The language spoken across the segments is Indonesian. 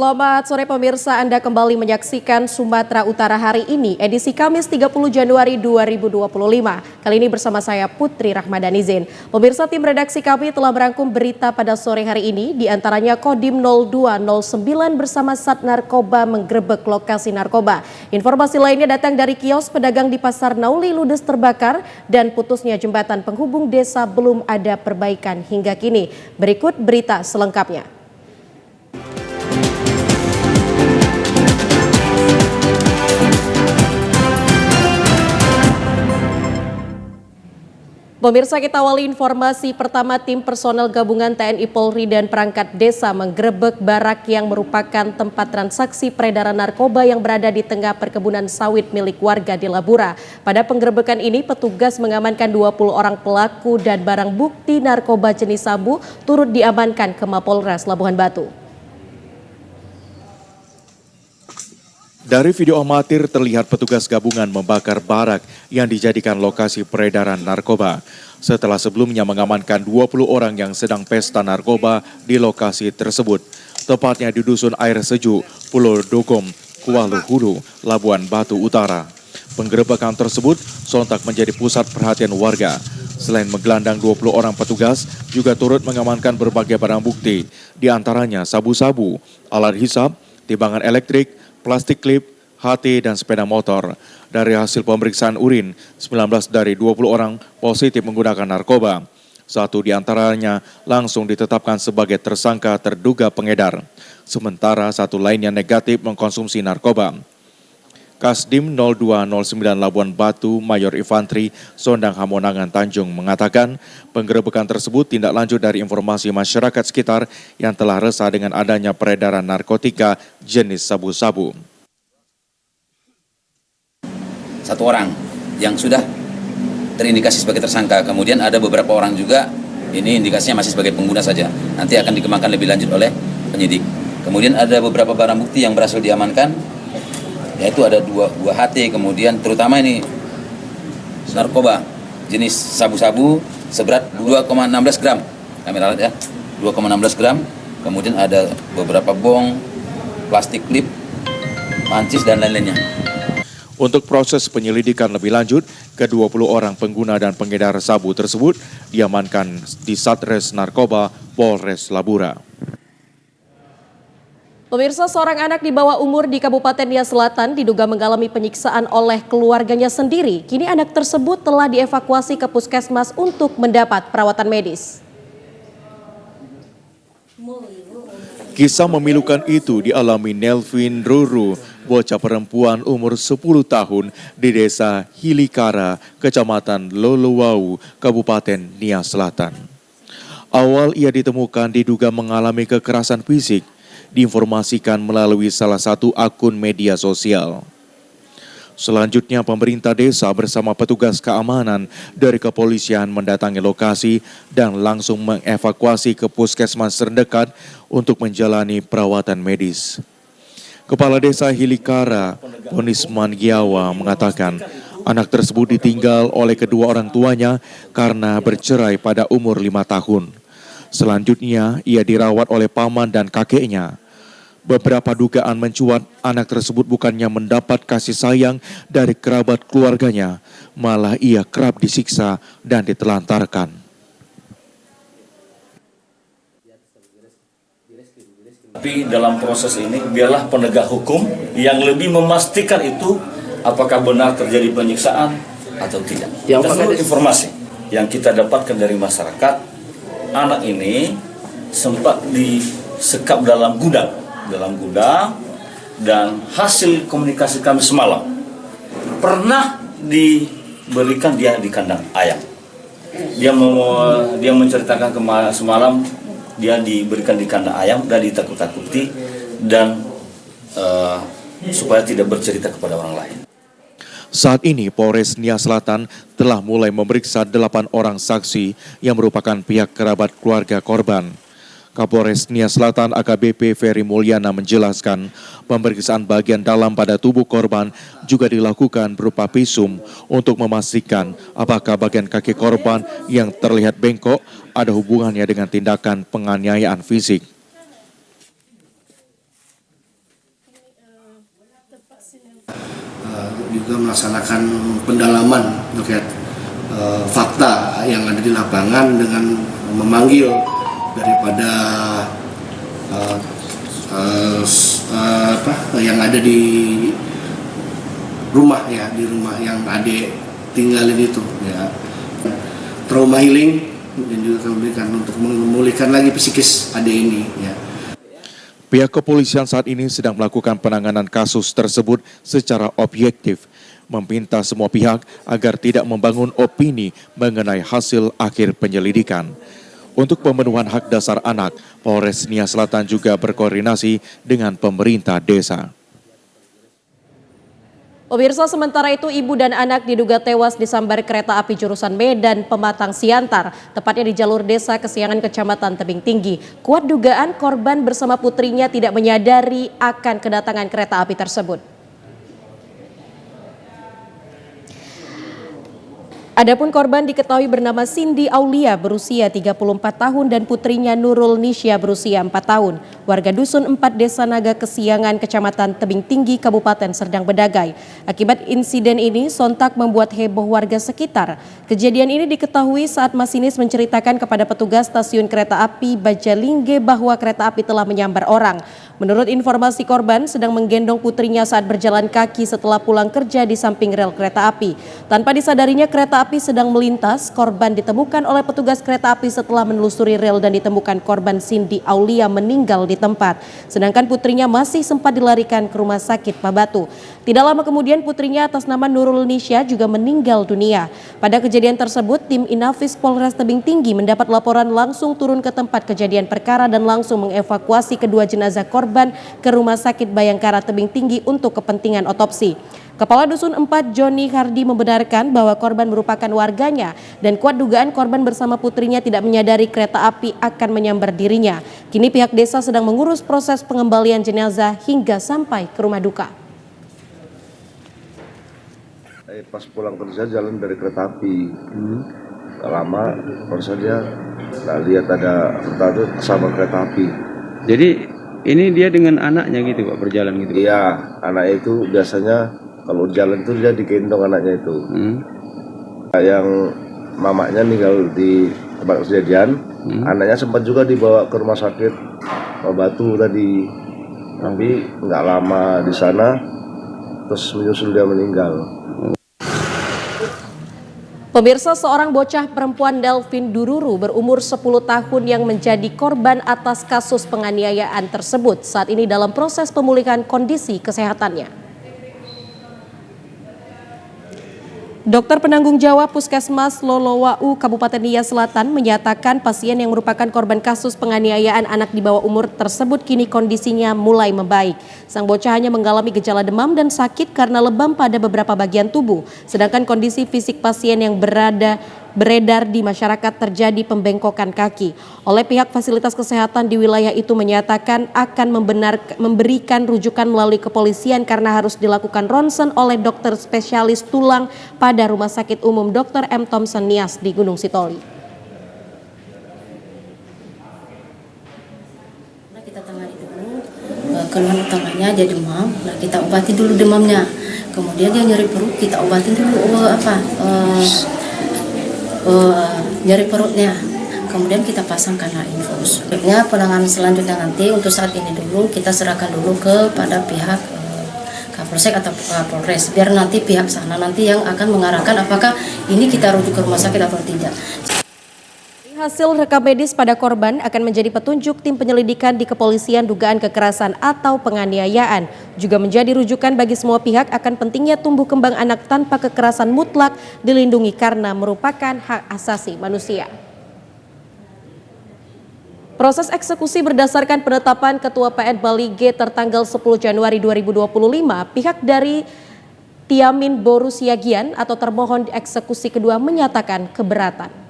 Selamat sore pemirsa, Anda kembali menyaksikan Sumatera Utara hari ini, edisi Kamis 30 Januari 2025. Kali ini bersama saya Putri Rahmadanizin. Pemirsa, tim redaksi kami telah merangkum berita pada sore hari ini, diantaranya Kodim 0209 bersama Sat Narkoba menggerebek lokasi narkoba. Informasi lainnya datang dari kios pedagang di Pasar Nauli ludes terbakar dan putusnya jembatan penghubung desa belum ada perbaikan hingga kini. Berikut berita selengkapnya. Pemirsa, kita awali informasi pertama. Tim personel gabungan TNI Polri dan perangkat desa menggerebek barak yang merupakan tempat transaksi peredaran narkoba yang berada di tengah perkebunan sawit milik warga di Labura. Pada penggerebekan ini petugas mengamankan 20 orang pelaku dan barang bukti narkoba jenis sabu turut diamankan ke Mapolres Labuhan Batu. Dari video amatir terlihat petugas gabungan membakar barak yang dijadikan lokasi peredaran narkoba. Setelah sebelumnya mengamankan 20 orang yang sedang pesta narkoba di lokasi tersebut. Tepatnya di Dusun Air Sejuk, Pulau Dokom, Kuala Hulu, Labuan Batu Utara. Penggerebekan tersebut sontak menjadi pusat perhatian warga. Selain menggelandang 20 orang petugas, juga turut mengamankan berbagai barang bukti, di antaranya sabu-sabu, alat hisap, timbangan elektrik, plastik klip, HT, dan sepeda motor. Dari hasil pemeriksaan urin, 19 dari 20 orang positif menggunakan narkoba. Satu di antaranya langsung ditetapkan sebagai tersangka terduga pengedar. Sementara satu lainnya negatif mengkonsumsi narkoba. Kasdim 0209 Labuan Batu Mayor Infantri Sondang Hamonangan Tanjung mengatakan penggerebekan tersebut tindak lanjut dari informasi masyarakat sekitar yang telah resah dengan adanya peredaran narkotika jenis sabu-sabu. Satu orang yang sudah terindikasi sebagai tersangka, kemudian ada beberapa orang juga ini indikasinya masih sebagai pengguna saja, nanti akan dikembangkan lebih lanjut oleh penyidik. Kemudian ada beberapa barang bukti yang berhasil diamankan, yaitu ada dua HT, kemudian terutama ini narkoba jenis sabu-sabu seberat 2,16 gram, kamera alat ya, 2,16 gram, kemudian ada beberapa bong, plastik klip, pancis dan lain-lainnya. Untuk proses penyelidikan lebih lanjut, ke-20 orang pengguna dan pengedar sabu tersebut diamankan di Satres Narkoba Polres Labura. Pemirsa, seorang anak di bawah umur di Kabupaten Nia Selatan diduga mengalami penyiksaan oleh keluarganya sendiri. Kini anak tersebut telah dievakuasi ke puskesmas untuk mendapat perawatan medis. Kisah memilukan itu dialami Nelvin Ruru, bocah perempuan umur 10 tahun di desa Hilikara, Kecamatan Lolowau, Kabupaten Nia Selatan. Awal ia ditemukan diduga mengalami kekerasan fisik, diinformasikan melalui salah satu akun media sosial. Selanjutnya pemerintah desa bersama petugas keamanan dari kepolisian mendatangi lokasi dan langsung mengevakuasi ke puskesmas terdekat untuk menjalani perawatan medis. Kepala Desa Hilikara, Bonisman Giawa mengatakan anak tersebut ditinggal oleh kedua orang tuanya karena bercerai pada umur 5 tahun. Selanjutnya ia dirawat oleh paman dan kakeknya. Beberapa dugaan mencuat anak tersebut bukannya mendapat kasih sayang dari kerabat keluarganya, malah ia kerap disiksa dan ditelantarkan. Tapi dalam proses ini biarlah penegak hukum yang lebih memastikan itu apakah benar terjadi penyiksaan atau tidak. Dan menurut informasi yang kita dapatkan dari masyarakat, anak ini sempat disekap dalam gudang dan hasil komunikasi kami semalam pernah diberikan dia di kandang ayam. Dia menceritakan semalam dia diberikan di kandang ayam dan ditakut-takuti dan supaya tidak bercerita kepada orang lain. Saat ini Polres Nia Selatan telah mulai memeriksa 8 orang saksi yang merupakan pihak kerabat keluarga korban. Kapolres Nia Selatan AKBP Ferry Mulyana menjelaskan pemeriksaan bagian dalam pada tubuh korban juga dilakukan berupa visum untuk memastikan apakah bagian kaki korban yang terlihat bengkok ada hubungannya dengan tindakan penganiayaan fisik. juga melaksanakan pendalaman terkait fakta yang ada di lapangan dengan memanggil daripada yang ada di rumah ya, di rumah yang adik tinggalin itu ya. Trauma healing dan juga memberikan untuk memulihkan lagi psikis adik ini ya. Pihak kepolisian saat ini sedang melakukan penanganan kasus tersebut secara objektif, meminta semua pihak agar tidak membangun opini mengenai hasil akhir penyelidikan. Untuk pemenuhan hak dasar anak, Polres Nia Selatan juga berkoordinasi dengan pemerintah desa. Pemirsa, sementara itu ibu dan anak diduga tewas disambar kereta api jurusan Medan Pematang Siantar, tepatnya di jalur desa Kesiangan Kecamatan Tebing Tinggi. Kuat dugaan korban bersama putrinya tidak menyadari akan kedatangan kereta api tersebut. Adapun korban diketahui bernama Cindy Aulia berusia 34 tahun dan putrinya Nurul Nisya berusia 4 tahun. Warga Dusun 4 Desa Naga Kesiangan Kecamatan Tebing Tinggi Kabupaten Serdang Bedagai. Akibat insiden ini sontak membuat heboh warga sekitar. Kejadian ini diketahui saat masinis menceritakan kepada petugas stasiun kereta api Bajalingge bahwa kereta api telah menyambar orang. Menurut informasi, korban sedang menggendong putrinya saat berjalan kaki setelah pulang kerja di samping rel kereta api. Tanpa disadarinya kereta api sedang melintas, korban ditemukan oleh petugas kereta api setelah menelusuri rel dan ditemukan korban Cindy Aulia meninggal di tempat. Sedangkan putrinya masih sempat dilarikan ke rumah sakit Pabatu. Tidak lama kemudian putrinya atas nama Nurul Nisya juga meninggal dunia. Pada kejadian tersebut, tim Inafis Polres Tebing Tinggi mendapat laporan langsung turun ke tempat kejadian perkara dan langsung mengevakuasi kedua jenazah korban ke Rumah Sakit Bayangkara Tebing Tinggi untuk kepentingan otopsi. Kepala Dusun 4 Joni Hardi membenarkan bahwa korban merupakan warganya dan kuat dugaan korban bersama putrinya tidak menyadari kereta api akan menyambar dirinya. Kini pihak desa sedang mengurus proses pengembalian jenazah hingga sampai ke rumah duka. Pas pulang kerja jalan dari kereta api, gak lama baru saja lihat ada kereta itu sama kereta api. Jadi ini dia dengan anaknya gitu Pak, berjalan gitu? Iya, anaknya itu biasanya kalau jalan itu dia digendong anaknya itu. Yang mamanya meninggal di tempat kejadian, anaknya sempat juga dibawa ke rumah sakit Batu tadi, tapi nggak lama di sana terus menyusul dia meninggal. Pemirsa, seorang bocah perempuan Delvin Dururu berumur 10 tahun yang menjadi korban atas kasus penganiayaan tersebut saat ini dalam proses pemulihan kondisi kesehatannya. Dokter penanggung jawab Puskesmas Lolowau Kabupaten Nia Selatan menyatakan pasien yang merupakan korban kasus penganiayaan anak di bawah umur tersebut kini kondisinya mulai membaik. Sang bocah hanya mengalami gejala demam dan sakit karena lebam pada beberapa bagian tubuh. Sedangkan kondisi fisik pasien yang beredar di masyarakat terjadi pembengkokan kaki. Oleh pihak fasilitas kesehatan di wilayah itu menyatakan akan memberikan rujukan melalui kepolisian karena harus dilakukan ronsen oleh dokter spesialis tulang pada Rumah Sakit Umum Dr. M. Thompson Nias di Gunung Sitoli. Kita tangani dulu, keluhan utamanya dia demam, nah kita obati dulu demamnya. Kemudian dia nyeri perut, kita obatin dulu nyeri perutnya, kemudian kita pasang kanal infus. Penanganan selanjutnya nanti untuk saat ini dulu kita serahkan dulu kepada pihak Kapolsek atau Polres, biar nanti pihak sana nanti yang akan mengarahkan apakah ini kita rujuk ke rumah sakit atau tidak. Hasil rekam medis pada korban akan menjadi petunjuk tim penyelidikan di kepolisian dugaan kekerasan atau penganiayaan. Juga menjadi rujukan bagi semua pihak akan pentingnya tumbuh kembang anak tanpa kekerasan mutlak dilindungi karena merupakan hak asasi manusia. Proses eksekusi berdasarkan penetapan Ketua PN Bali G tertanggal 10 Januari 2025, pihak dari Tiamin Boru Siagian atau termohon eksekusi kedua menyatakan keberatan.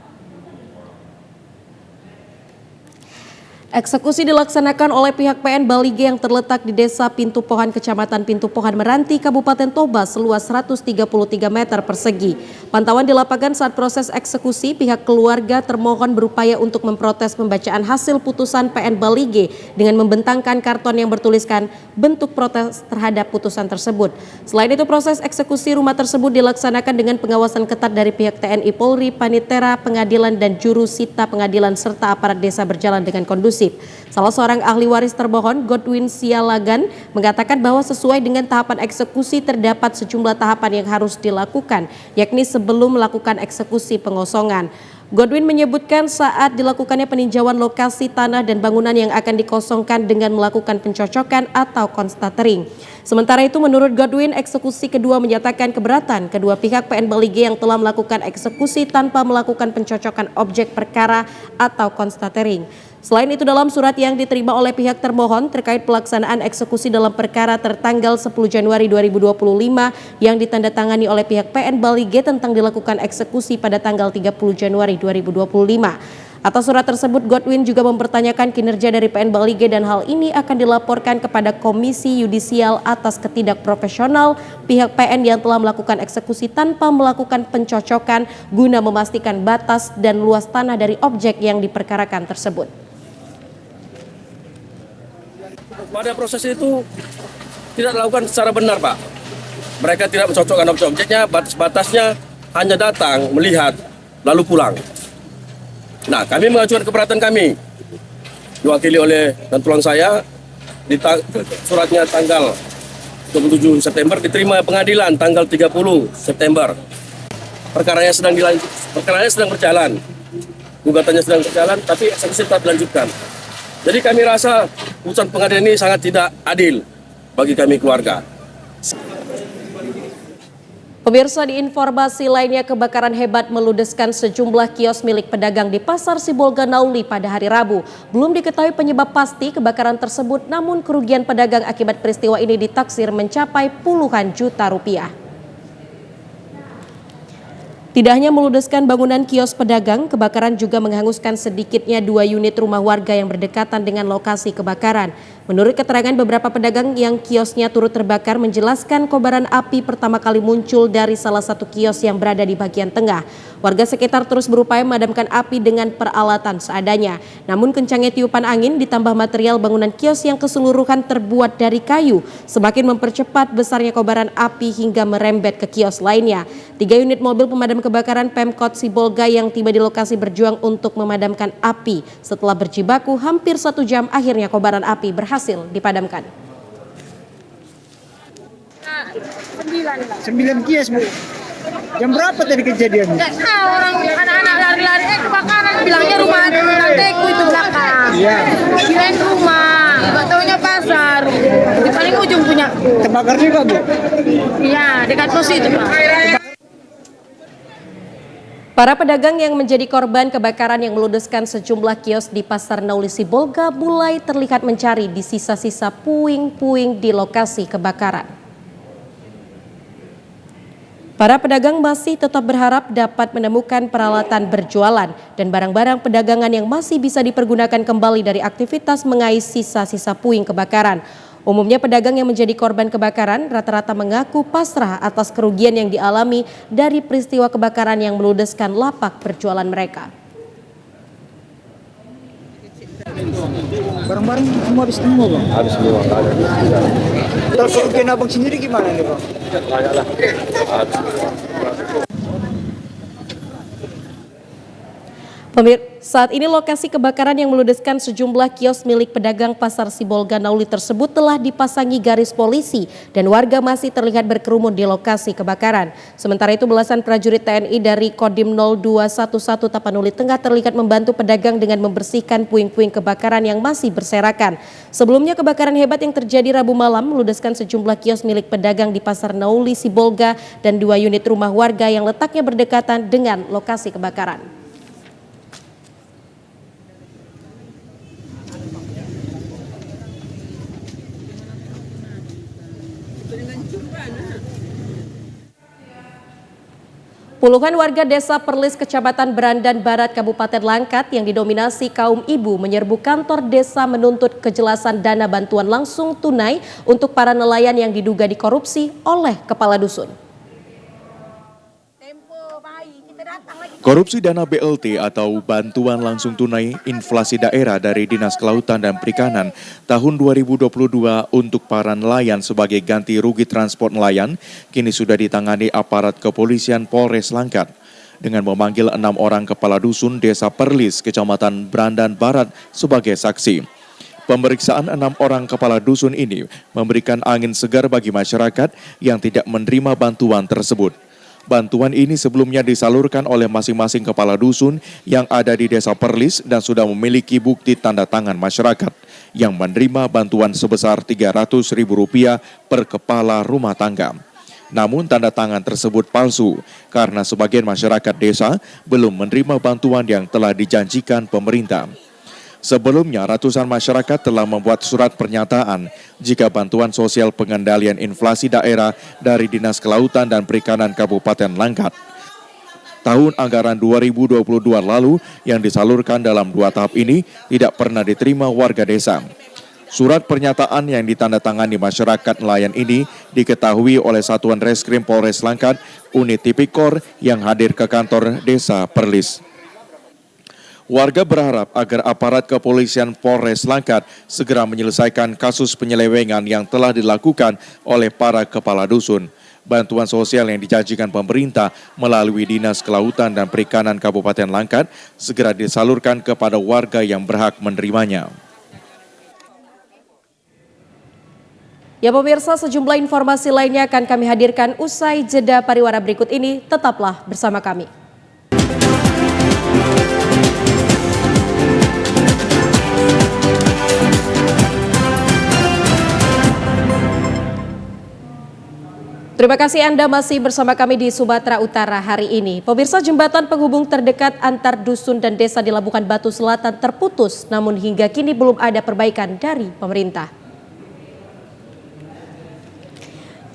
Eksekusi dilaksanakan oleh pihak PN Balige yang terletak di Desa Pintu Pohan, Kecamatan Pintu Pohan Meranti, Kabupaten Toba seluas 133 meter persegi. Pantauan di lapangan saat proses eksekusi, pihak keluarga termohon berupaya untuk memprotes pembacaan hasil putusan PN Balige dengan membentangkan karton yang bertuliskan bentuk protes terhadap putusan tersebut. Selain itu, proses eksekusi rumah tersebut dilaksanakan dengan pengawasan ketat dari pihak TNI Polri, Panitera, Pengadilan dan Juru Sita Pengadilan serta aparat desa berjalan dengan kondusif. Salah seorang ahli waris termohon, Godwin Sialagan, mengatakan bahwa sesuai dengan tahapan eksekusi terdapat sejumlah tahapan yang harus dilakukan, yakni sebelum melakukan eksekusi pengosongan. Godwin menyebutkan saat dilakukannya peninjauan lokasi tanah dan bangunan yang akan dikosongkan dengan melakukan pencocokan atau constatering. Sementara itu, menurut Godwin, eksekusi kedua menyatakan keberatan kedua pihak PN Balige yang telah melakukan eksekusi tanpa melakukan pencocokan objek perkara atau constatering. Selain itu, dalam surat yang diterima oleh pihak termohon terkait pelaksanaan eksekusi dalam perkara tertanggal 10 Januari 2025 yang ditandatangani oleh pihak PN Balige tentang dilakukan eksekusi pada tanggal 30 Januari 2025. Atas surat tersebut, Godwin juga mempertanyakan kinerja dari PN Balige dan hal ini akan dilaporkan kepada Komisi Yudisial atas ketidakprofesional pihak PN yang telah melakukan eksekusi tanpa melakukan pencocokan guna memastikan batas dan luas tanah dari objek yang diperkarakan tersebut. Pada proses itu tidak dilakukan secara benar, Pak. Mereka tidak mencocokkan objek-objeknya, batas-batasnya, hanya datang, melihat, lalu pulang. Nah, kami mengajukan keberatan kami, diwakili oleh dan tulang saya, suratnya tanggal 27 September, diterima pengadilan tanggal 30 September. Perkaranya sedang berjalan, gugatannya sedang berjalan, tapi eksekusi tetap dilanjutkan. Jadi kami rasa putusan pengadilan ini sangat tidak adil bagi kami keluarga. Pemirsa, di informasi lainnya, kebakaran hebat meludeskan sejumlah kios milik pedagang di Pasar Sibolga Nauli pada hari Rabu. Belum diketahui penyebab pasti kebakaran tersebut, namun kerugian pedagang akibat peristiwa ini ditaksir mencapai puluhan juta rupiah. Tidak hanya meludeskan bangunan kios pedagang, kebakaran juga menghanguskan sedikitnya 2 unit rumah warga yang berdekatan dengan lokasi kebakaran. Menurut keterangan beberapa pedagang yang kiosnya turut terbakar menjelaskan kobaran api pertama kali muncul dari salah satu kios yang berada di bagian tengah. Warga sekitar terus berupaya memadamkan api dengan peralatan seadanya. Namun kencangnya tiupan angin ditambah material bangunan kios yang keseluruhan terbuat dari kayu semakin mempercepat besarnya kobaran api hingga merembet ke kios lainnya. 3 unit mobil pemadam kebakaran Pemkot Sibolga yang tiba di lokasi berjuang untuk memadamkan api. Setelah berjibaku hampir 1 jam, akhirnya kobaran api berhasil dipadamkan. 9 kios, Bu. Jam berapa tadi kejadian? Enggak tahu, orang anak-anak lari-lari kebakaran, bilangnya rumah lanteku itu belakang. Iya. Kirain rumah, enggak taunya pasar. Di paling ujung punya. Terbakar juga, Bu? Iya, dekat pos itu, Pak. Para pedagang yang menjadi korban kebakaran yang meludeskan sejumlah kios di Pasar Nauli Sibolga mulai terlihat mencari di sisa-sisa puing-puing di lokasi kebakaran. Para pedagang masih tetap berharap dapat menemukan peralatan berjualan dan barang-barang perdagangan yang masih bisa dipergunakan kembali dari aktivitas mengais sisa-sisa puing kebakaran. Umumnya pedagang yang menjadi korban kebakaran rata-rata mengaku pasrah atas kerugian yang dialami dari peristiwa kebakaran yang meludeskan lapak berjualan mereka. Barang-barang semua habis semua, Bang? Habis semua. Terus kerugian Abang sendiri gimana nih, Bang? Saat ini lokasi kebakaran yang meludeskan sejumlah kios milik pedagang Pasar Sibolga Nauli tersebut telah dipasangi garis polisi dan warga masih terlihat berkerumun di lokasi kebakaran. Sementara itu belasan prajurit TNI dari Kodim 0211 Tapanuli Tengah terlihat membantu pedagang dengan membersihkan puing-puing kebakaran yang masih berserakan. Sebelumnya kebakaran hebat yang terjadi Rabu malam meludeskan sejumlah kios milik pedagang di Pasar Nauli Sibolga dan 2 unit rumah warga yang letaknya berdekatan dengan lokasi kebakaran. Puluhan warga desa Perlis, Kecamatan Berandan Barat, Kabupaten Langkat yang didominasi kaum ibu menyerbu kantor desa menuntut kejelasan dana bantuan langsung tunai untuk para nelayan yang diduga dikorupsi oleh kepala dusun. Korupsi dana BLT atau bantuan langsung tunai inflasi daerah dari Dinas Kelautan dan Perikanan tahun 2022 untuk para nelayan sebagai ganti rugi transport nelayan kini sudah ditangani aparat kepolisian Polres Langkat dengan memanggil 6 orang kepala dusun desa Perlis, Kecamatan Berandan Barat sebagai saksi. Pemeriksaan 6 orang kepala dusun ini memberikan angin segar bagi masyarakat yang tidak menerima bantuan tersebut. Bantuan ini sebelumnya disalurkan oleh masing-masing kepala dusun yang ada di Desa Perlis dan sudah memiliki bukti tanda tangan masyarakat yang menerima bantuan sebesar Rp300.000 per kepala rumah tangga. Namun tanda tangan tersebut palsu karena sebagian masyarakat desa belum menerima bantuan yang telah dijanjikan pemerintah. Sebelumnya, ratusan masyarakat telah membuat surat pernyataan jika bantuan sosial pengendalian inflasi daerah dari Dinas Kelautan dan Perikanan Kabupaten Langkat tahun anggaran 2022 lalu yang disalurkan dalam 2 tahap ini tidak pernah diterima warga desa. Surat pernyataan yang ditandatangani masyarakat nelayan ini diketahui oleh Satuan Reskrim Polres Langkat, Unit Tipikor yang hadir ke kantor Desa Perlis. Warga berharap agar aparat kepolisian Polres Langkat segera menyelesaikan kasus penyelewengan yang telah dilakukan oleh para kepala dusun. Bantuan sosial yang dijanjikan pemerintah melalui Dinas Kelautan dan Perikanan Kabupaten Langkat segera disalurkan kepada warga yang berhak menerimanya. Ya pemirsa, sejumlah informasi lainnya akan kami hadirkan usai jeda pariwara berikut ini. Tetaplah bersama kami. Terima kasih Anda masih bersama kami di Sumatera Utara hari ini. Pemirsa, jembatan penghubung terdekat antar dusun dan desa di Labuhan Batu Selatan terputus, namun hingga kini belum ada perbaikan dari pemerintah.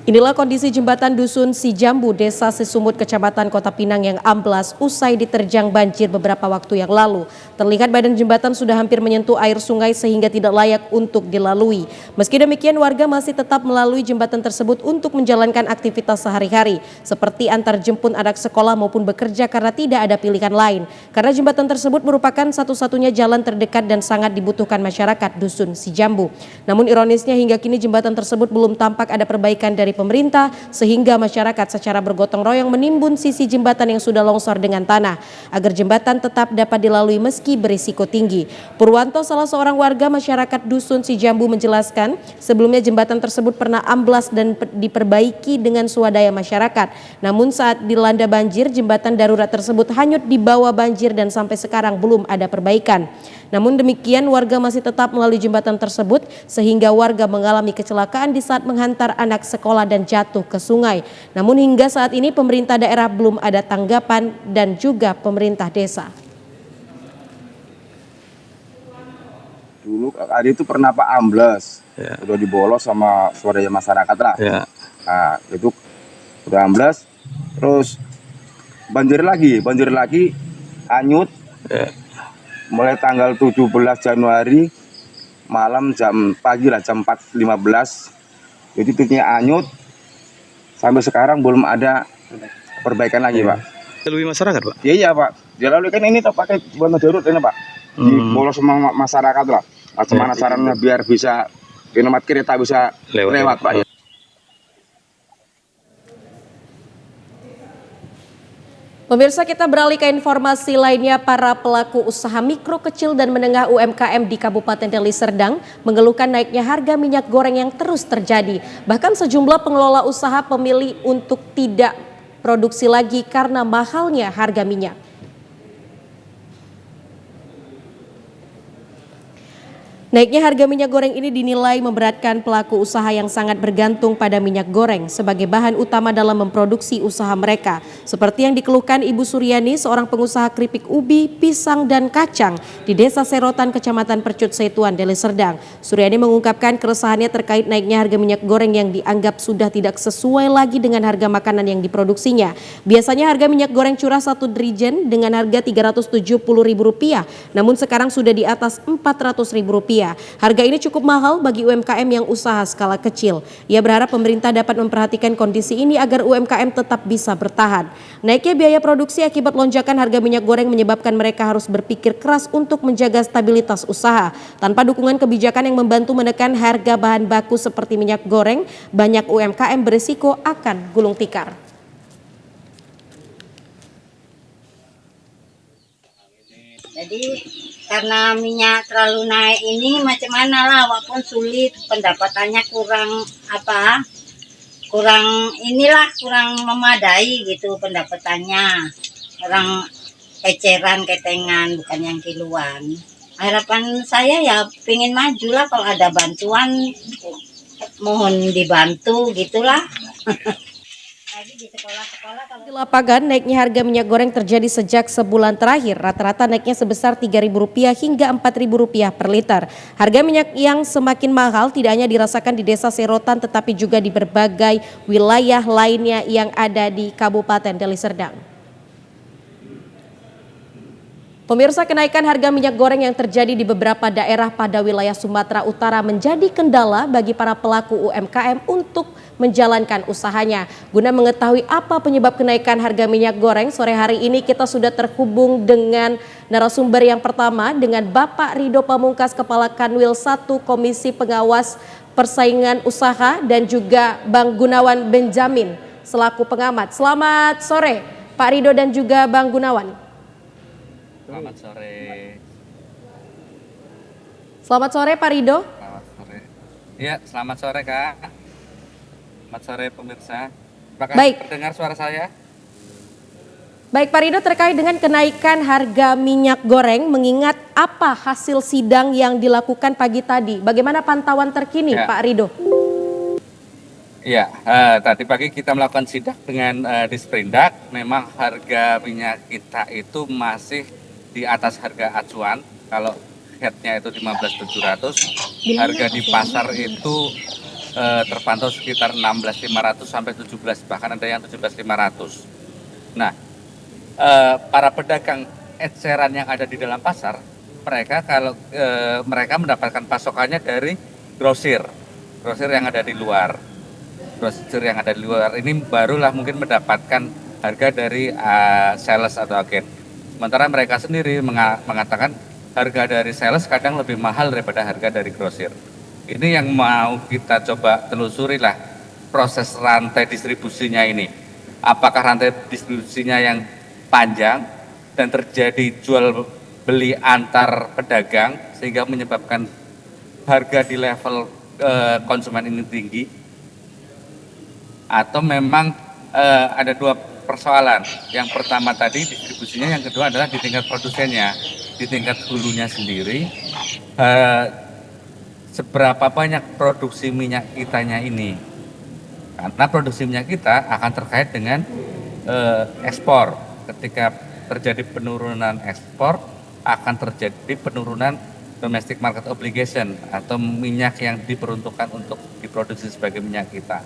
Inilah kondisi jembatan dusun Sijambu, Desa Sisumut, Kecamatan Kota Pinang yang amblas usai diterjang banjir beberapa waktu yang lalu. Terlihat badan jembatan sudah hampir menyentuh air sungai sehingga tidak layak untuk dilalui. Meski demikian, warga masih tetap melalui jembatan tersebut untuk menjalankan aktivitas sehari-hari, seperti antar jemput anak sekolah maupun bekerja karena tidak ada pilihan lain. Karena jembatan tersebut merupakan satu-satunya jalan terdekat dan sangat dibutuhkan masyarakat dusun Sijambu. Namun ironisnya hingga kini jembatan tersebut belum tampak ada perbaikan dari pemerintah sehingga masyarakat secara bergotong royong menimbun sisi jembatan yang sudah longsor dengan tanah agar jembatan tetap dapat dilalui meski berisiko tinggi. Purwanto, salah seorang warga masyarakat dusun Sijambu, menjelaskan sebelumnya jembatan tersebut pernah amblas dan diperbaiki dengan swadaya masyarakat. Namun saat dilanda banjir, jembatan darurat tersebut hanyut di bawah banjir dan sampai sekarang belum ada perbaikan. Namun demikian, warga masih tetap melalui jembatan tersebut sehingga warga mengalami kecelakaan di saat menghantar anak sekolah dan jatuh ke sungai. Namun hingga saat ini pemerintah daerah belum ada tanggapan dan juga pemerintah desa. Dulu hari itu pernah Pak amblas, udah dibolos sama swadaya masyarakat lah. Nah, itu udah amblas, terus banjir lagi, hanyut. Mulai tanggal 17 Januari malam pagi jam 4.15 jadi titiknya hanyut, sampai sekarang belum ada perbaikan lagi Pak. Melalui masyarakat Pak? Iya Pak, dilalui kan ini tak pakai bantuan darurat ini Pak, dibolos sama masyarakat lah. Bagaimana caranya biar bisa kilometer kereta bisa lewat Pak. Pemirsa, kita beralih ke informasi lainnya. Para pelaku usaha mikro, kecil, dan menengah UMKM di Kabupaten Deli Serdang mengeluhkan naiknya harga minyak goreng yang terus terjadi. Bahkan sejumlah pengelola usaha memilih untuk tidak produksi lagi karena mahalnya harga minyak. Naiknya harga minyak goreng ini dinilai memberatkan pelaku usaha yang sangat bergantung pada minyak goreng sebagai bahan utama dalam memproduksi usaha mereka. Seperti yang dikeluhkan Ibu Suryani, seorang pengusaha keripik ubi, pisang, dan kacang di Desa Serotan, Kecamatan Percut Setuan, Deli Serdang. Suryani mengungkapkan keresahannya terkait naiknya harga minyak goreng yang dianggap sudah tidak sesuai lagi dengan harga makanan yang diproduksinya. Biasanya harga minyak goreng curah 1 dirigen dengan harga Rp370.000, namun sekarang sudah di atas Rp400.000. Harga ini cukup mahal bagi UMKM yang usaha skala kecil. Ia berharap pemerintah dapat memperhatikan kondisi ini agar UMKM tetap bisa bertahan. Naiknya biaya produksi akibat lonjakan harga minyak goreng menyebabkan mereka harus berpikir keras untuk menjaga stabilitas usaha. Tanpa dukungan kebijakan yang membantu menekan harga bahan baku seperti minyak goreng, banyak UMKM berisiko akan gulung tikar. Jadi karena minyak terlalu naik ini macam mana lah, walaupun sulit, pendapatannya kurang kurang memadai gitu pendapatannya, orang eceran ketengan bukan yang kiluan. Harapan saya ya pengen maju lah, kalau ada bantuan mohon dibantu gitulah. Di lapangan, naiknya harga minyak goreng terjadi sejak sebulan terakhir. Rata-rata naiknya sebesar Rp3.000 hingga Rp4.000 per liter. Harga minyak yang semakin mahal tidak hanya dirasakan di Desa Serotan, tetapi juga di berbagai wilayah lainnya yang ada di Kabupaten Deli Serdang. Pemirsa, kenaikan harga minyak goreng yang terjadi di beberapa daerah pada wilayah Sumatera Utara menjadi kendala bagi para pelaku UMKM untuk menjalankan usahanya. Guna mengetahui apa penyebab kenaikan harga minyak goreng, sore hari ini kita sudah terhubung dengan narasumber yang pertama, dengan Bapak Rido Pamungkas, Kepala Kanwil 1 Komisi Pengawas Persaingan Usaha, dan juga Bang Gunawan Benjamin selaku pengamat. Selamat sore Pak Rido dan juga Bang Gunawan. Selamat sore. Selamat sore Pak Rido. Selamat sore. Iya, selamat sore Kak. Selamat sore pemirsa. Apakah terdengar suara saya? Baik Pak Rido, terkait dengan kenaikan harga minyak goreng, mengingat apa hasil sidang yang dilakukan pagi tadi? Bagaimana pantauan terkini Pak Rido? Iya, tadi pagi kita melakukan sidak dengan Disperindak. Memang harga minyak kita itu masih di atas harga acuan. Kalau headnya itu 15.700, harga di pasar itu terpantau sekitar 16.500 sampai 17, bahkan ada yang 17.500. Nah, para pedagang eceran yang ada di dalam pasar, mereka mereka mendapatkan pasokannya dari grosir yang ada di luar. Grosir yang ada di luar ini barulah mungkin mendapatkan harga dari sales atau agen. Sementara mereka sendiri mengatakan harga dari sales kadang lebih mahal daripada harga dari grosir. Ini yang mau kita coba telusuri lah, proses rantai distribusinya ini. Apakah rantai distribusinya yang panjang dan terjadi jual beli antar pedagang sehingga menyebabkan harga di level konsumen ini tinggi, atau memang ada dua persoalan. Yang pertama tadi distribusinya, yang kedua adalah di tingkat produsennya, di tingkat hulunya sendiri. Seberapa banyak produksi minyak kitanya ini, karena produksi minyak kita akan terkait dengan ekspor. Ketika terjadi penurunan ekspor, akan terjadi penurunan domestic market obligation atau minyak yang diperuntukkan untuk diproduksi sebagai minyak kita.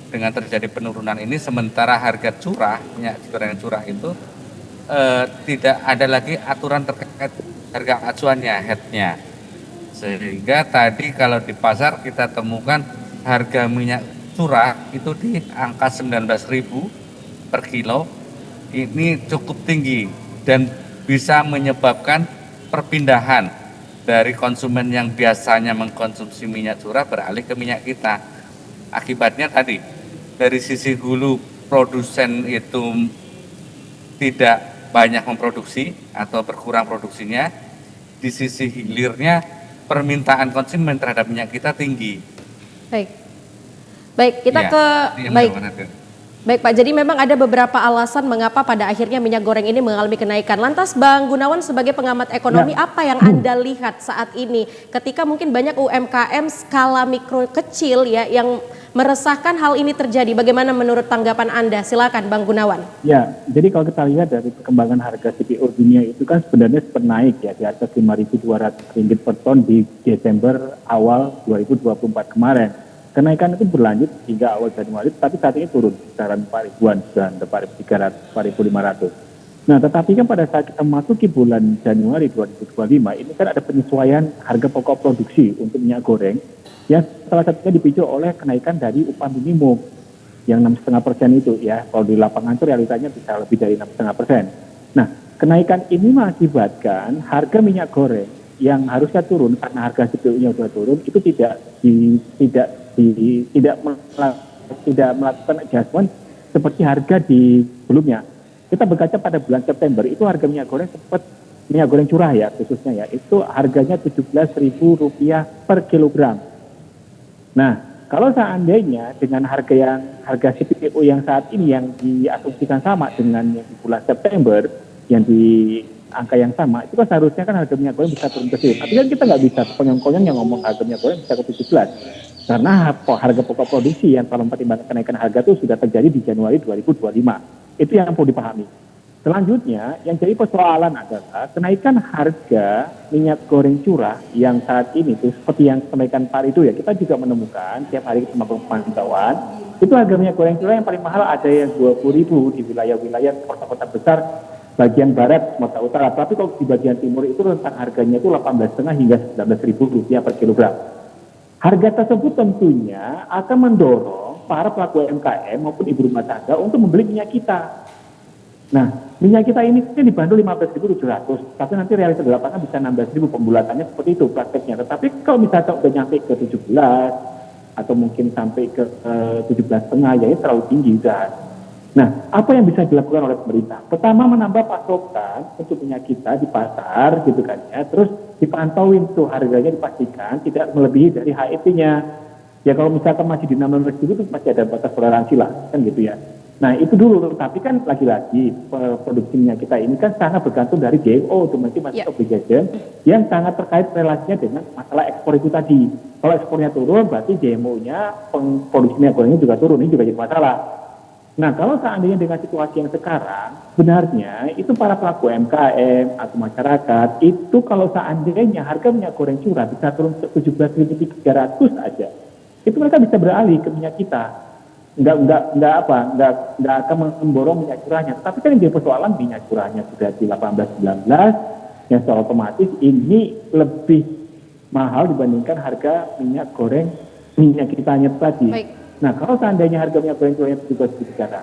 Dengan terjadi penurunan ini, sementara harga curah, minyak goreng curah itu tidak ada lagi aturan terkait harga acuannya, headnya. Sehingga tadi kalau di pasar kita temukan harga minyak curah itu di angka 19.000 per kilo. Ini cukup tinggi dan bisa menyebabkan perpindahan dari konsumen yang biasanya mengkonsumsi minyak curah beralih ke minyak kita. Akibatnya tadi, dari sisi hulu produsen itu tidak banyak memproduksi atau berkurang produksinya. Di sisi hilirnya permintaan konsumen terhadap minyak kita tinggi. Baik, kita Baik Pak, jadi memang ada beberapa alasan mengapa pada akhirnya minyak goreng ini mengalami kenaikan. Lantas Bang Gunawan sebagai pengamat ekonomi, apa yang Anda lihat saat ini ketika mungkin banyak UMKM skala mikro kecil ya yang meresahkan hal ini terjadi? Bagaimana menurut tanggapan Anda? Silakan Bang Gunawan. Ya, jadi kalau kita lihat dari perkembangan harga CPO dunia itu kan sebenarnya sempat naik ya di atas Rp5.200 per ton di Desember awal 2024 kemarin. Kenaikan itu berlanjut hingga awal Januari, tapi saat ini turun kisaran 4.000-an dan 4.300, 4.500. Nah, tetapi kan pada saat kita memasuki bulan Januari 2025, ini kan ada penyesuaian harga pokok produksi untuk minyak goreng, yang salah satunya dipicu oleh kenaikan dari upah minimum yang 6,5% itu ya. Kalau di lapangan itu realitanya bisa lebih dari 6,5%. Nah, kenaikan ini mengakibatkan harga minyak goreng yang harusnya turun karena harga CPO-nya sudah turun itu tidak melakukan adjustment seperti harga di sebelumnya. Kita berkaca pada bulan September itu harga minyak goreng minyak goreng curah ya khususnya ya, itu harganya Rp17.000 per kilogram. Nah, kalau seandainya dengan harga CPO yang saat ini yang diasumsikan sama dengan yang di bulan September yang di angka yang sama, itu kan seharusnya kan harga minyak goreng bisa turun ke sini. Tapi kan kita nggak bisa konyong-konyong yang ngomong harga minyak goreng bisa ke 17. Karena harga pokok produksi yang kalau mempertimbangkan kenaikan harga itu sudah terjadi di Januari 2025. Itu yang perlu dipahami. Selanjutnya, yang jadi persoalan adalah kenaikan harga minyak goreng curah yang saat ini itu seperti yang sampaikan Pak itu ya, kita juga menemukan tiap hari kita melakukan pantauan, itu harga minyak goreng curah yang paling mahal ada yang 20.000 di wilayah-wilayah kota-kota besar bagian barat Sumatera Utara, tapi kalau di bagian timur itu rentang harganya itu 18,5 hingga Rp19.000 per kilogram. Harga tersebut tentunya akan mendorong para pelaku UMKM maupun ibu rumah tangga untuk membeli minyak kita. Nah, minyak kita ini dibanderol 15.700, tapi nanti realitas di lapangan bisa 16.000 pembulatannya seperti itu prakteknya. Tetapi kalau misalnya udah nyampe ke 17 atau mungkin sampai ke 17,5 ya ini terlalu tinggi udah. Nah, apa yang bisa dilakukan oleh pemerintah? Pertama, menambah pasokan untuk minyak kita di pasar, gitu kan ya. Terus dipantauin tuh harganya dipastikan tidak melebihi dari HEP-nya. Ya kalau misalkan masih di 16.000 itu masih ada batas toleransi lah, kan gitu ya. Nah itu dulu, tapi kan lagi-lagi produksi minyak kita ini kan sangat bergantung dari DMO, Domestic Market Obligation, yang sangat terkait relasinya dengan masalah ekspor itu tadi. Kalau ekspornya turun, berarti DMO-nya, produksi minyak gorengnya juga turun, ini juga jadi masalah. Nah, kalau seandainya dengan situasi yang sekarang, benarnya itu para pelaku UMKM atau masyarakat, itu kalau seandainya harga minyak goreng curah bisa turun ke 17.300 aja, itu mereka bisa beralih ke minyak kita. Nggak akan memborong minyak curahnya. Tapi kan yang jadi persoalan minyak curahnya sudah di 18-19, yang secara otomatis ini lebih mahal dibandingkan harga minyak goreng minyak kitanya tadi. Baik. Nah, kalau seandainya harga minyak goreng curahnya juga sekitar,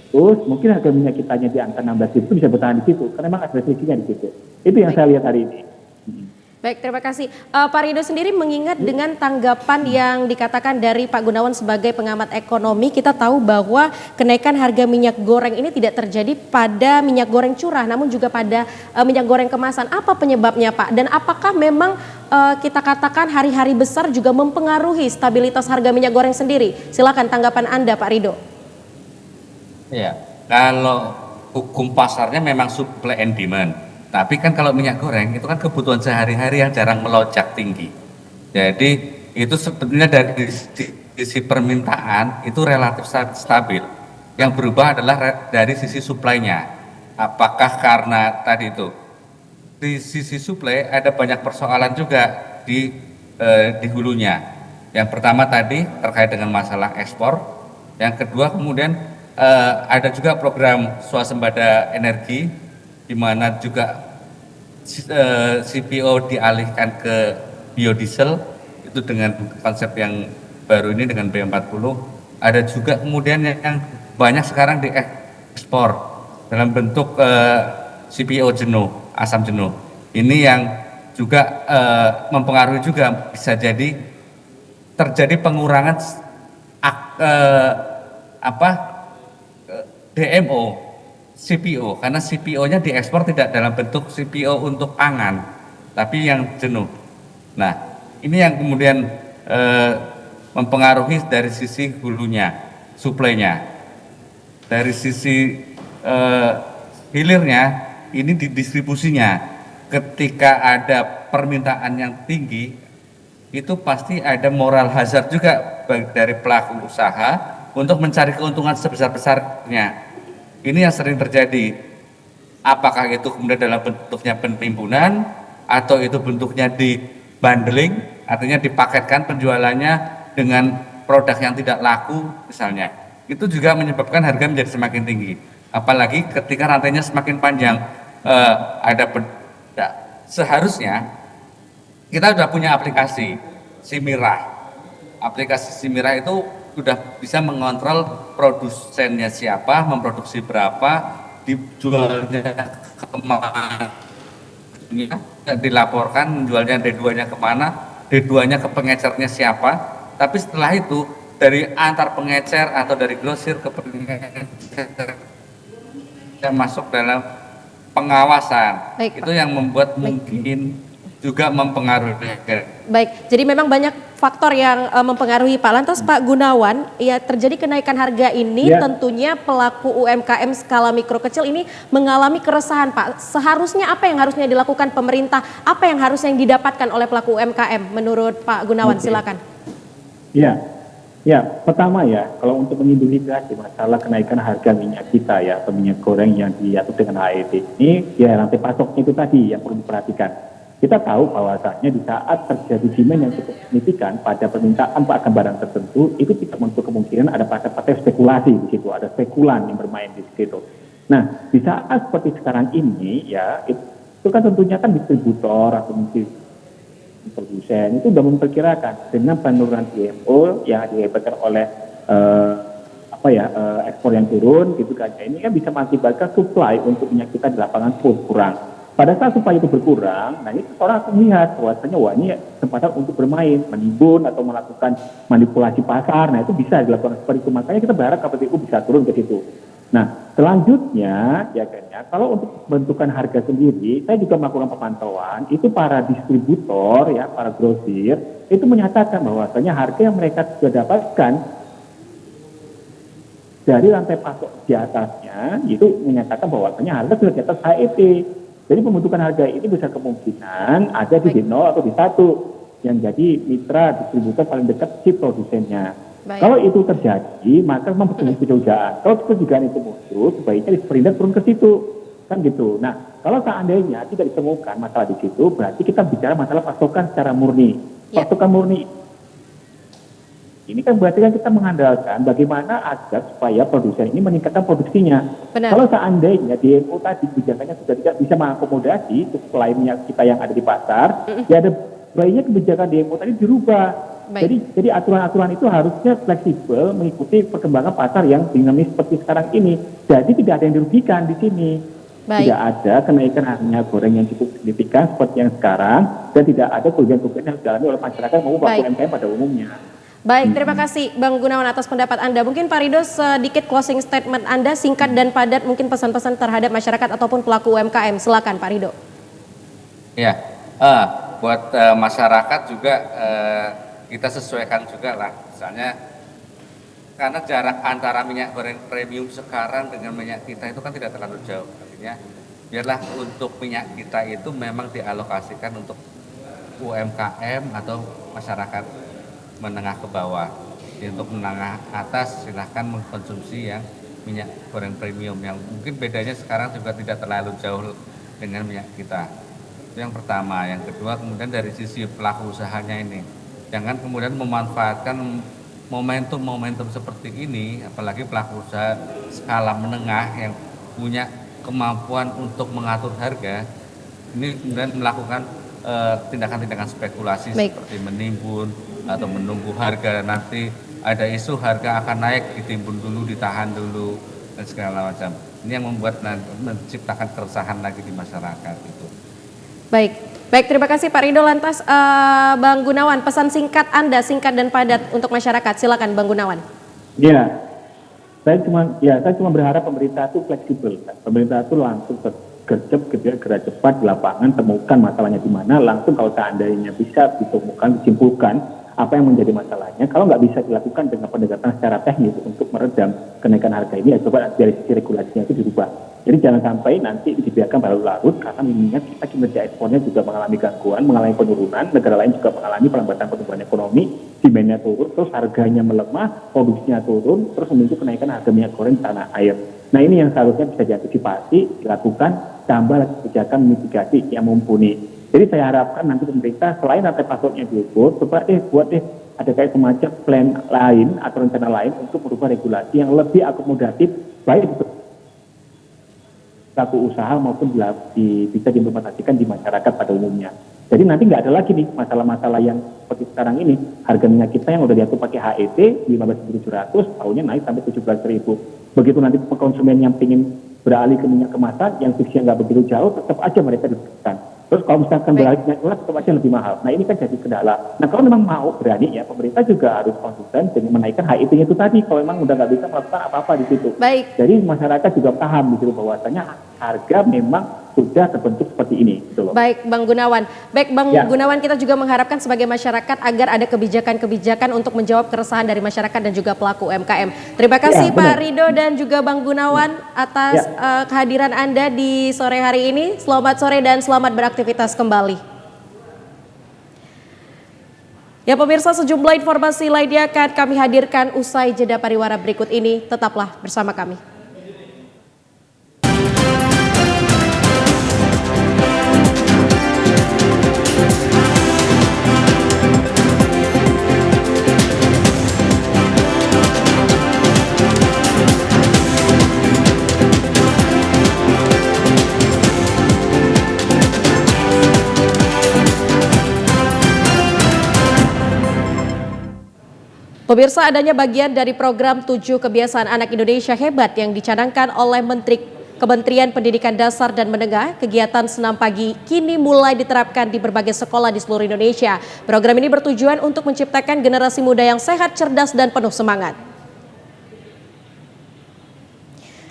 terus mungkin harga minyak kitanya di angka 16.000 itu bisa bertahan di situ, karena memang ada restriksinya di situ. Itu yang saya lihat hari ini. Baik, terima kasih. Pak Rido sendiri mengingat dengan tanggapan yang dikatakan dari Pak Gunawan sebagai pengamat ekonomi, kita tahu bahwa kenaikan harga minyak goreng ini tidak terjadi pada minyak goreng curah, namun juga pada minyak goreng kemasan. Apa penyebabnya, Pak? Dan apakah memang kita katakan hari-hari besar juga mempengaruhi stabilitas harga minyak goreng sendiri? Silakan tanggapan Anda, Pak Rido. Ya, kalau hukum pasarnya memang supply and demand. Tapi kan kalau minyak goreng itu kan kebutuhan sehari-hari yang jarang melonjak tinggi. Jadi itu sebetulnya dari sisi permintaan itu relatif stabil. Yang berubah adalah dari sisi suplainya. Apakah karena tadi itu di sisi suplai ada banyak persoalan juga di hulunya. Yang pertama tadi terkait dengan masalah ekspor. Yang kedua kemudian ada juga program swasembada energi, di mana juga CPO dialihkan ke biodiesel, itu dengan konsep yang baru ini dengan B40. Ada juga kemudian yang banyak sekarang diekspor dalam bentuk CPO jenuh, asam jenuh. Ini yang juga mempengaruhi juga, bisa jadi terjadi pengurangan DMO CPO, karena CPO-nya diekspor tidak dalam bentuk CPO untuk pangan, tapi yang jenuh. Nah, ini yang kemudian mempengaruhi dari sisi hulunya. suplainya. Dari sisi hilirnya, ini di distribusinya. Ketika ada permintaan yang tinggi, itu pasti ada moral hazard juga dari pelaku usaha untuk mencari keuntungan sebesar-besarnya. Ini yang sering terjadi. Apakah itu kemudian dalam bentuknya penimbunan, atau itu bentuknya di bundling, artinya dipaketkan penjualannya dengan produk yang tidak laku misalnya. Itu juga menyebabkan harga menjadi semakin tinggi. Apalagi ketika rantainya semakin panjang, seharusnya kita sudah punya aplikasi Simirah. Aplikasi Simirah itu sudah bisa mengontrol produsennya siapa, memproduksi berapa, dijualnya kemana, dilaporkan menjualnya D2-nya kemana, D2-nya ke pengecernya siapa. Tapi setelah itu dari antar pengecer atau dari grosir ke pengecer yang masuk dalam pengawasan. Baik, itu yang membuat mungkin juga mempengaruhi. Baik, jadi memang banyak faktor yang mempengaruhi Pak. Lantas Pak Gunawan, ya terjadi kenaikan harga ini tentunya pelaku UMKM skala mikro kecil ini mengalami keresahan Pak. Seharusnya apa yang harusnya dilakukan pemerintah? Apa yang harusnya didapatkan oleh pelaku UMKM menurut Pak Gunawan? Silakan. Ya, pertama ya, kalau untuk mengidentifikasi masalah kenaikan harga minyak kita ya, atau minyak goreng yang diatur dengan HET ini, ya rantai pasoknya itu tadi yang perlu diperhatikan. Kita tahu bahwasanya di saat terjadi demand yang cukup signifikan pada permintaan akan barang tertentu, itu tidak menutup kemungkinan ada pasar-pasar spekulasi di situ, ada spekulan yang bermain di situ. Nah, di saat seperti sekarang ini ya, itu kan tentunya kan distributor atau mungkin produsen itu sudah memperkirakan dengan penurunan DMO yang dihebatkan oleh ekspor yang turun gitu kan. Ini kan bisa mengakibatkan supply untuk minyak kita di lapangan pun kurang. Pada saat supply itu berkurang, nah ini orang akan melihat bahwasanya wah ini kesempatan untuk bermain, menimbun atau melakukan manipulasi pasar. Nah itu bisa dilakukan seperti itu. Makanya kita berharap KPPU bisa turun ke situ. Nah, selanjutnya ya kan ya, kalau untuk bentukan harga sendiri, saya juga melakukan pemantauan, itu para distributor ya, para grosir, itu menyatakan bahwasanya harga yang mereka sudah dapatkan dari rantai pasok di atasnya, itu menyatakan bahwasanya harga sudah di atas HET. Jadi pembentukan harga ini bisa kemungkinan ada di D0 atau di 1 yang jadi mitra distributor paling dekat si produsennya. Baik. Kalau itu terjadi, maka memang perlu pencegahan. Kalau pencegahan itu muncul, sebaiknya Disperindak turun ke situ, kan gitu. Nah, kalau seandainya tidak ditemukan masalah di situ, berarti kita bicara masalah pasokan secara murni. Pasokan murni ini kan berarti kan kita mengandalkan bagaimana agar supaya produsen ini meningkatkan produksinya. Benar. Kalau seandainya DMO tadi kebijakannya sudah tidak bisa mengakomodasi supply minyak kita yang ada di pasar, ya ada baiknya kebijakan DMO tadi dirubah. Jadi aturan-aturan itu harusnya fleksibel mengikuti perkembangan pasar yang dinamis seperti sekarang ini. Jadi tidak ada yang dirugikan di sini. Tidak ada kenaikan harga goreng yang cukup signifikan seperti yang sekarang, dan tidak ada kerugian-kerugian yang dialami oleh masyarakat maupun UMKM pada umumnya. Baik, terima kasih Bang Gunawan atas pendapat Anda. Mungkin Pak Ridho sedikit closing statement Anda, singkat dan padat, mungkin pesan-pesan terhadap masyarakat ataupun pelaku UMKM. Silakan Pak Ridho. Ya, buat masyarakat juga kita sesuaikan juga lah, misalnya karena jarak antara minyak goreng premium sekarang dengan minyak kita itu kan tidak terlalu jauh, artinya biarlah untuk minyak kita itu memang dialokasikan untuk UMKM atau masyarakat menengah ke bawah. Untuk menengah atas silahkan mengkonsumsi yang minyak goreng premium yang mungkin bedanya sekarang juga tidak terlalu jauh dengan minyak kita. Itu yang pertama. Yang kedua, kemudian dari sisi pelaku usahanya ini, jangan kemudian memanfaatkan momentum-momentum seperti ini, apalagi pelaku usaha skala menengah yang punya kemampuan untuk mengatur harga, ini kemudian melakukan tindakan-tindakan spekulasi seperti menimbun atau menunggu harga, nanti ada isu harga akan naik, ditimbun dulu, ditahan dulu, dan segala macam. Ini yang membuat menciptakan keresahan lagi di masyarakat itu. Baik, terima kasih Pak Ridho. Lantas Bang Gunawan, pesan singkat Anda, singkat dan padat untuk masyarakat. Silakan Bang Gunawan. Ya, saya cuma berharap pemerintah itu fleksibel. Pemerintah itu langsung gerak cepat di lapangan, temukan masalahnya di mana, langsung kalau seandainya bisa ditemukan, disimpulkan apa yang menjadi masalahnya. Kalau nggak bisa dilakukan dengan pendekatan secara teknis untuk meredam kenaikan harga ini, ya coba dari sisi regulasinya itu dirubah. Jadi jangan sampai nanti dibiarkan berlarut-larut, karena mengingat kita kinerja ekspornya juga mengalami gangguan, mengalami penurunan, negara lain juga mengalami pelambatan pertumbuhan ekonomi, demand-nya turun, terus harganya melemah, produksinya turun, terus memicu kenaikan harga minyak goreng di tanah air. Nah ini yang seharusnya bisa diantisipasi, dilakukan, tambah lagi kebijakan mitigasi yang mumpuni. Jadi saya harapkan nanti pemerintah selain rantai pasoknya diukur, coba buat ada kayak semacam plan lain atau rencana lain untuk merubah regulasi yang lebih akomodatif, baik pelaku usaha maupun bisa diimplementasikan di masyarakat pada umumnya. Jadi nanti nggak ada lagi nih masalah-masalah yang seperti sekarang ini, harga minyak kita yang udah diatur pakai HET 15.700, tahunnya naik sampai 17.000. Begitu nanti konsumen yang ingin beralih ke minyak kemasan yang fixnya nggak begitu jauh, tetap aja mereka ditekan. Terus kalau misalkan beralih minyak curah tetap aja lebih mahal. Nah ini kan jadi kendala. Nah kalau memang mau berani ya, pemerintah juga harus konsisten dengan menaikkan HET-nya itu tadi. Kalau memang udah nggak bisa melakukan apa-apa di situ. Baik. Jadi masyarakat juga paham di situ bahwasanya harga memang sudah terbentuk seperti ini. Gitu loh. Baik Bang Gunawan. Baik Bang Gunawan, kita juga mengharapkan sebagai masyarakat agar ada kebijakan-kebijakan untuk menjawab keresahan dari masyarakat dan juga pelaku UMKM. Terima kasih Pak Rido dan juga Bang Gunawan atas kehadiran Anda di sore hari ini. Selamat sore dan selamat beraktivitas kembali. Ya pemirsa, sejumlah informasi lainnya akan kami hadirkan usai jeda pariwara berikut ini. Tetaplah bersama kami. Pemirsa, adanya bagian dari program 7 Kebiasaan Anak Indonesia Hebat yang dicanangkan oleh Kementerian Pendidikan Dasar dan Menengah, kegiatan senam pagi kini mulai diterapkan di berbagai sekolah di seluruh Indonesia. Program ini bertujuan untuk menciptakan generasi muda yang sehat, cerdas, dan penuh semangat.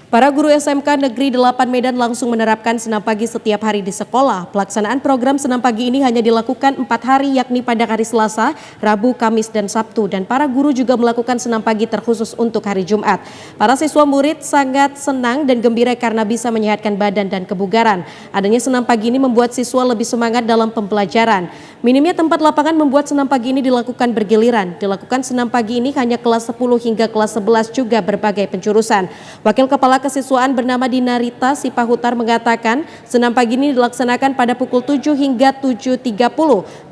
Para guru SMK Negeri 8 Medan langsung menerapkan senam pagi setiap hari di sekolah. Pelaksanaan program senam pagi ini hanya dilakukan 4 hari, yakni pada hari Selasa, Rabu, Kamis, dan Sabtu. Dan para guru juga melakukan senam pagi terkhusus untuk hari Jumat. Para siswa murid sangat senang dan gembira karena bisa menyehatkan badan dan kebugaran. Adanya senam pagi ini membuat siswa lebih semangat dalam pembelajaran. Minimnya tempat lapangan membuat senam pagi ini dilakukan bergiliran. Dilakukan senam pagi ini hanya kelas 10 hingga kelas 11 juga berbagai penjurusan. Wakil Kepala Kesiswaan bernama Dinarita Sipahutar mengatakan senam pagi ini dilaksanakan pada pukul 7 hingga 7.30.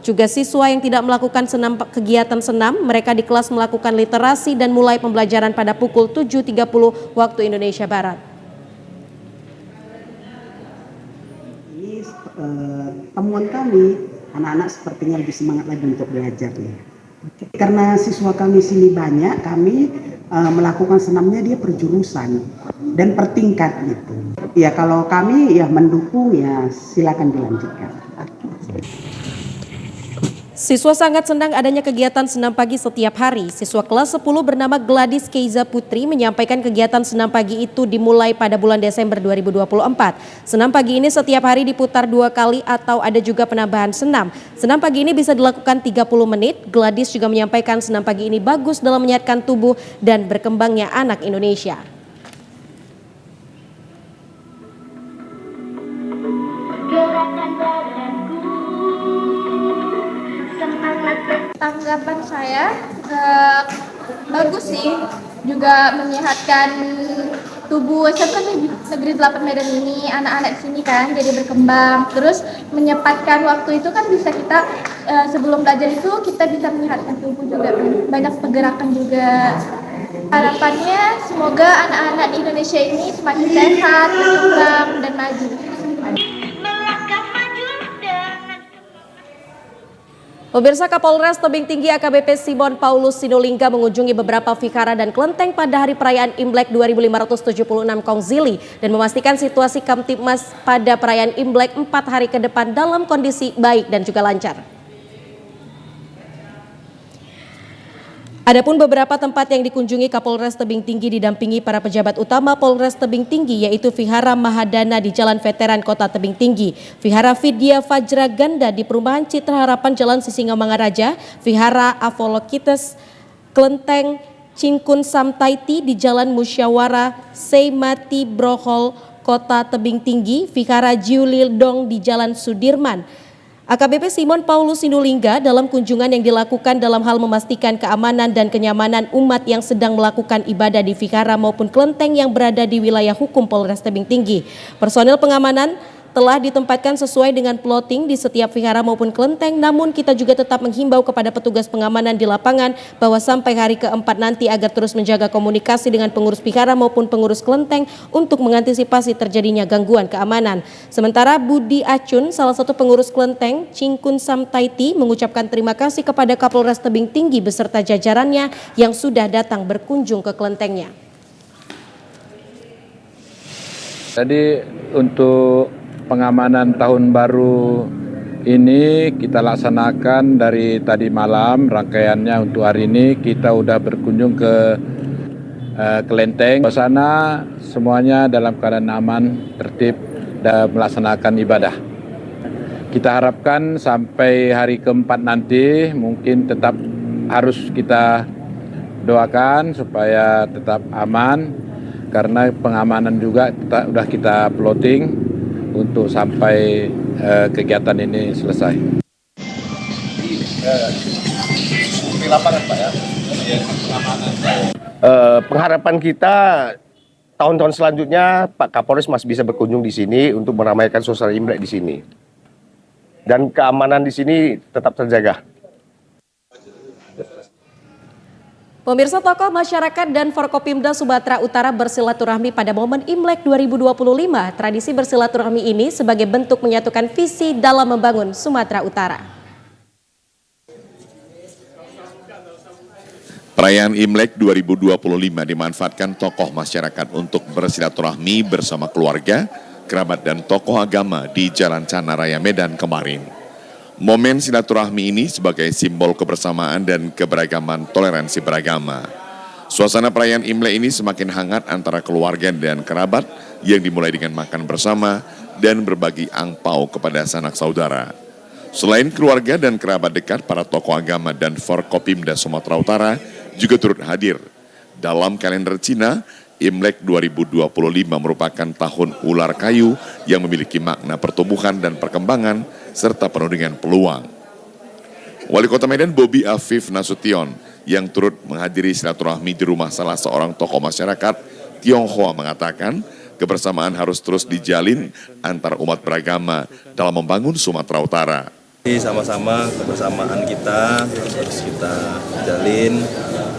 Juga siswa yang tidak melakukan kegiatan senam, mereka di kelas melakukan literasi dan mulai pembelajaran pada pukul 7.30 waktu Indonesia Barat. Ini temuan kami, anak-anak sepertinya lebih semangat lagi untuk belajar ya. Karena siswa kami sini banyak, kami melakukan senamnya dia per jurusan dan per tingkat gitu. Ya kalau kami ya mendukung ya silakan dilanjutkan. Siswa sangat senang adanya kegiatan senam pagi setiap hari. Siswa kelas 10 bernama Gladys Keiza Putri menyampaikan kegiatan senam pagi itu dimulai pada bulan Desember 2024. Senam pagi ini setiap hari diputar 2 kali atau ada juga penambahan senam. Senam pagi ini bisa dilakukan 30 menit. Gladys juga menyampaikan senam pagi ini bagus dalam menyehatkan tubuh dan berkembangnya anak Indonesia. Tanggapan saya bagus sih, juga menyehatkan tubuh SMK Negeri 8 Medan ini, anak-anak di sini kan jadi berkembang, terus menyempatkan waktu itu kan bisa kita sebelum belajar itu kita bisa menyehatkan tubuh juga, banyak pergerakan juga. Harapannya semoga anak-anak di Indonesia ini semakin sehat, berkembang dan maju. Pemirsa, Kapolres Tebing Tinggi AKBP Simon Paulus Sinulinga mengunjungi beberapa vihara dan kelenteng pada hari perayaan Imlek 2576 Kongzili dan memastikan situasi Kamtibmas pada perayaan Imlek 4 hari ke depan dalam kondisi baik dan juga lancar. Adapun beberapa tempat yang dikunjungi Kapolres Tebing Tinggi didampingi para pejabat utama Polres Tebing Tinggi, yaitu Vihara Mahadana di Jalan Veteran Kota Tebing Tinggi, Vihara Vidya Fajra Ganda di Perumahan Citra Harapan Jalan Sisingamangaraja, Vihara Avolokites Klenteng Cinkun Samtaiti di Jalan Musyawara Seimati Brohol Kota Tebing Tinggi, Vihara Jiulildong di Jalan Sudirman. AKBP Simon Paulus Sinulinga dalam kunjungan yang dilakukan dalam hal memastikan keamanan dan kenyamanan umat yang sedang melakukan ibadah di vihara maupun kelenteng yang berada di wilayah hukum Polres Tebing Tinggi. Personel pengamanan telah ditempatkan sesuai dengan plotting di setiap vihara maupun kelenteng, namun kita juga tetap menghimbau kepada petugas pengamanan di lapangan bahwa sampai hari keempat nanti agar terus menjaga komunikasi dengan pengurus vihara maupun pengurus kelenteng untuk mengantisipasi terjadinya gangguan keamanan. Sementara Budi Acun, salah satu pengurus kelenteng Cinkun Samtaiti, mengucapkan terima kasih kepada Kapolres Tebing Tinggi beserta jajarannya yang sudah datang berkunjung ke kelentengnya. Jadi untuk pengamanan tahun baru ini kita laksanakan dari tadi malam. Rangkaiannya untuk hari ini kita udah berkunjung ke kelenteng. Di sana semuanya dalam keadaan aman, tertib dan melaksanakan ibadah. Kita harapkan sampai hari keempat nanti mungkin tetap harus kita doakan supaya tetap aman, karena pengamanan juga udah kita plotting untuk sampai kegiatan ini selesai. Pengharapan kita tahun-tahun selanjutnya Pak Kapolres masih bisa berkunjung di sini untuk meramaikan suasana Imlek di sini. Dan keamanan di sini tetap terjaga. Pemirsa, tokoh masyarakat dan Forkopimda Sumatera Utara bersilaturahmi pada momen Imlek 2025. Tradisi bersilaturahmi ini sebagai bentuk menyatukan visi dalam membangun Sumatera Utara. Perayaan Imlek 2025 dimanfaatkan tokoh masyarakat untuk bersilaturahmi bersama keluarga, kerabat dan tokoh agama di Jalan Cana Raya Medan kemarin. Momen silaturahmi ini sebagai simbol kebersamaan dan keberagaman toleransi beragama. Suasana perayaan Imlek ini semakin hangat antara keluarga dan kerabat yang dimulai dengan makan bersama dan berbagi angpau kepada sanak saudara. Selain keluarga dan kerabat dekat, para tokoh agama dan Forkopimda Sumatera Utara juga turut hadir. Dalam kalender Cina, Imlek 2025 merupakan tahun ular kayu yang memiliki makna pertumbuhan dan perkembangan serta penuh dengan peluang. Wali Kota Medan Bobi Afif Nasution yang turut menghadiri silaturahmi di rumah salah seorang tokoh masyarakat Tionghoa mengatakan kebersamaan harus terus dijalin antar umat beragama dalam membangun Sumatera Utara. Sama-sama kebersamaan kita harus kita jalin,